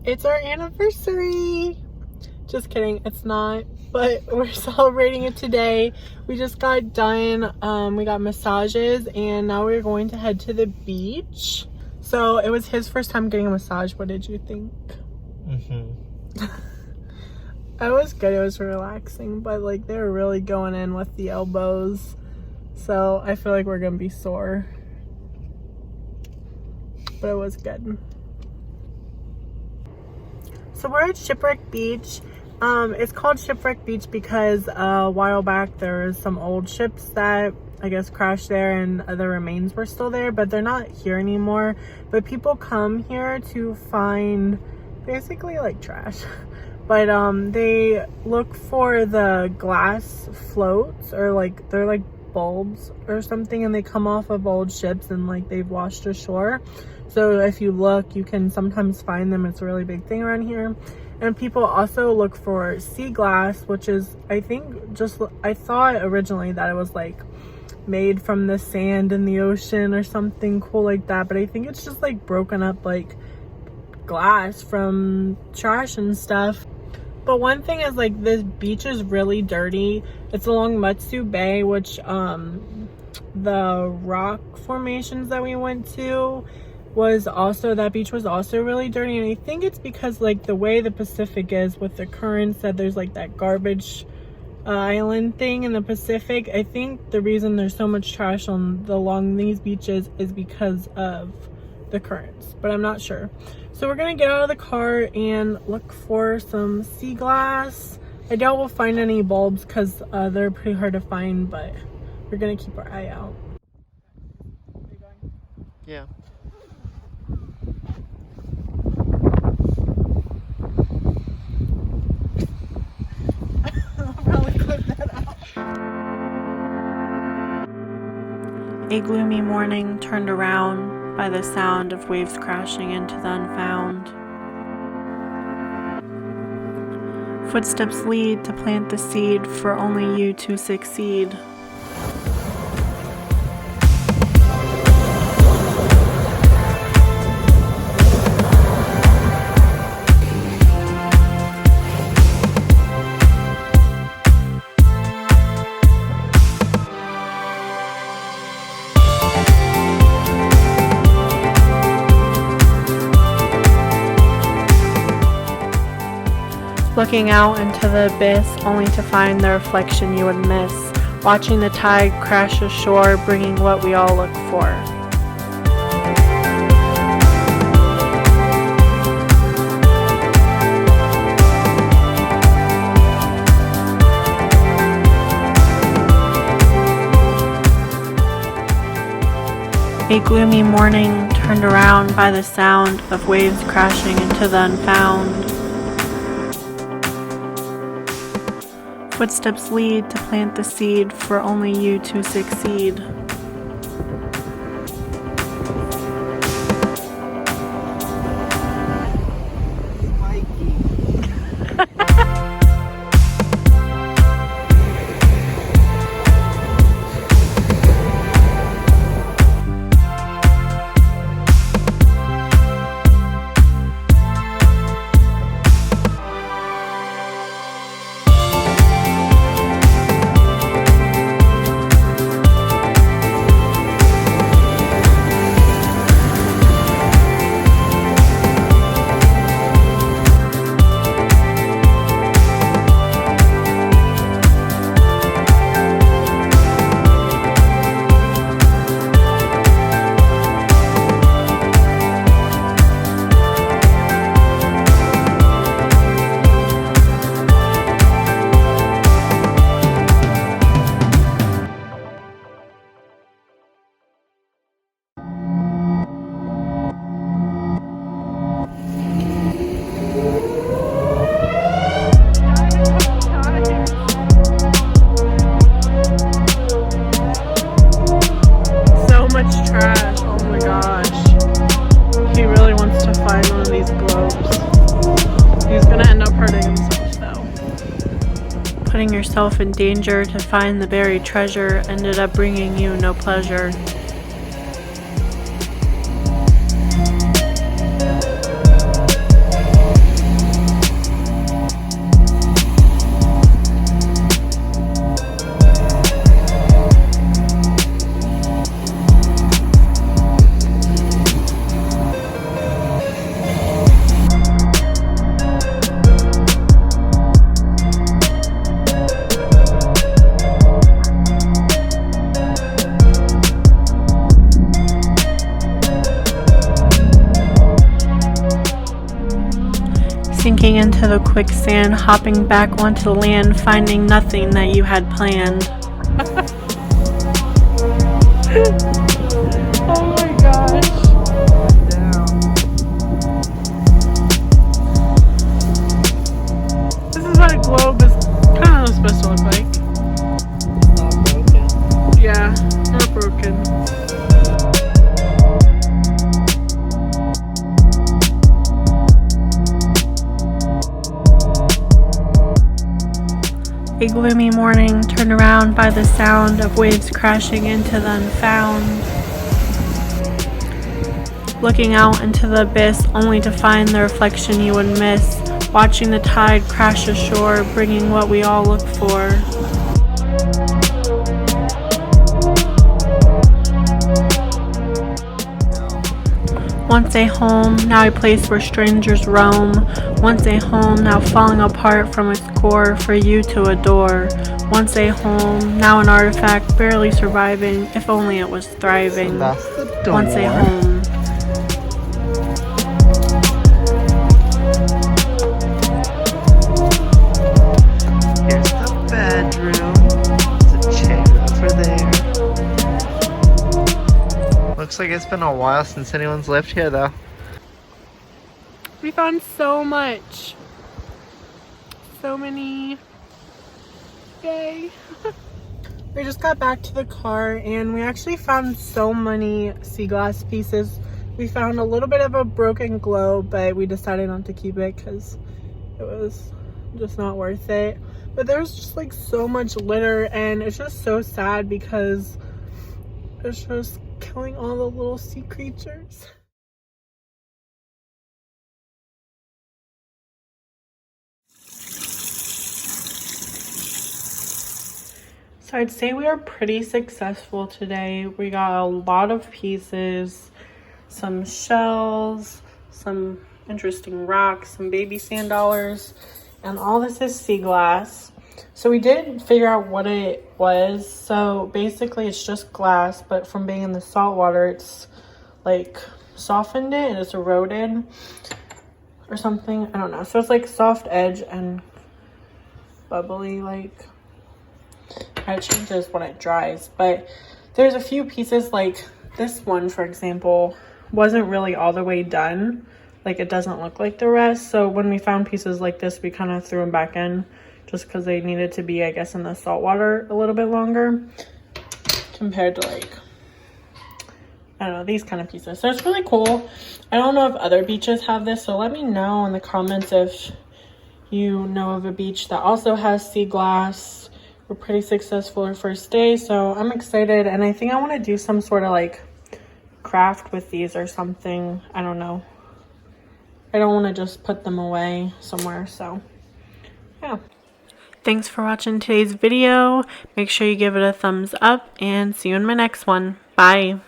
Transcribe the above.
It's our anniversary. Just kidding, it's not, but we're celebrating it today. We just got done, we got massages, and now we're going to head to the beach. So it was his first time getting a massage. What did you think? It was good, it was relaxing, but like they were really going in with the elbows. So I feel like we're gonna be sore. But it was good. So we're at Shipwreck Beach. It's called Shipwreck Beach because a while back there was some old ships that I guess crashed there and the remains were still there, but they're not here anymore. But people come here to find basically like trash. But they look for the glass floats, or like they're like bulbs or something, and they come off of old ships and like they've washed ashore. So if you look, you can sometimes find them. It's a really big thing around here. And people also look for sea glass, which is, I think, just, I thought originally that it was like made from the sand in the ocean or something cool like that, but I think it's just like broken up like glass from trash and stuff. But one thing is, like, this beach is really dirty. It's along Matsu Bay, which the rock formations that we went to was also, that beach was also really dirty. And I think it's because like the way the Pacific is with the currents, that there's like that garbage island thing in the Pacific. I think the reason there's so much trash along these beaches is because of the currents, but I'm not sure. So we're gonna get out of the car and look for some sea glass. I doubt we'll find any bulbs because they're pretty hard to find, but we're gonna keep our eye out. Yeah. I'll probably clip that out. A gloomy morning turned around by the sound of waves crashing into the unfound. Footsteps lead to plant the seed for only you to succeed. Looking out into the abyss, only to find the reflection you would miss. Watching the tide crash ashore, bringing what we all look for. A gloomy morning turned around by the sound of waves crashing into the unfound. Footsteps lead to plant the seed for only you to succeed. Putting yourself in danger to find the buried treasure ended up bringing you no pleasure. Sinking into the quicksand, hopping back onto the land, finding nothing that you had planned. Oh my gosh. This is what a globe is kind of supposed to look like. It's not broken. Yeah, not broken. A gloomy morning turned around by the sound of waves crashing into the unfound. Looking out into the abyss only to find the reflection you would miss. Watching the tide crash ashore, bringing what we all look for. Once a home, now a place where strangers roam. Once a home, now falling apart from its core for you to adore. Once a home, now an artifact barely surviving, if only it was thriving. Once a home. Here's the bedroom. There's a chair over there. Looks like it's been a while since anyone's lived here though. We found so much. So many. Yay. We just got back to the car and we actually found so many sea glass pieces. We found a little bit of a broken globe, but we decided not to keep it because it was just not worth it. But there's just like so much litter and it's just so sad because it's just killing all the little sea creatures. So I'd say we are pretty successful today. We got a lot of pieces, some shells, some interesting rocks, some baby sand dollars, and all this is sea glass. So we did figure out what it was. So basically it's just glass, but from being in the salt water, it's like softened it and it's eroded or something. I don't know. So it's like soft edge and bubbly like. It changes when it dries, but there's a few pieces like this one, for example, wasn't really all the way done. Like it doesn't look like the rest. So when we found pieces like this, we kind of threw them back in just because they needed to be, I guess, in the salt water a little bit longer compared to like, I don't know, these kind of pieces. So it's really cool. I don't know if other beaches have this, so let me know in the comments if you know of a beach that also has sea glass. We're pretty successful our first day, so I'm excited, and I think I want to do some sort of like craft with these or something. I don't know. I don't want to just put them away somewhere, so yeah. Thanks for watching today's video. Make sure you give it a thumbs up and see you in my next one. Bye.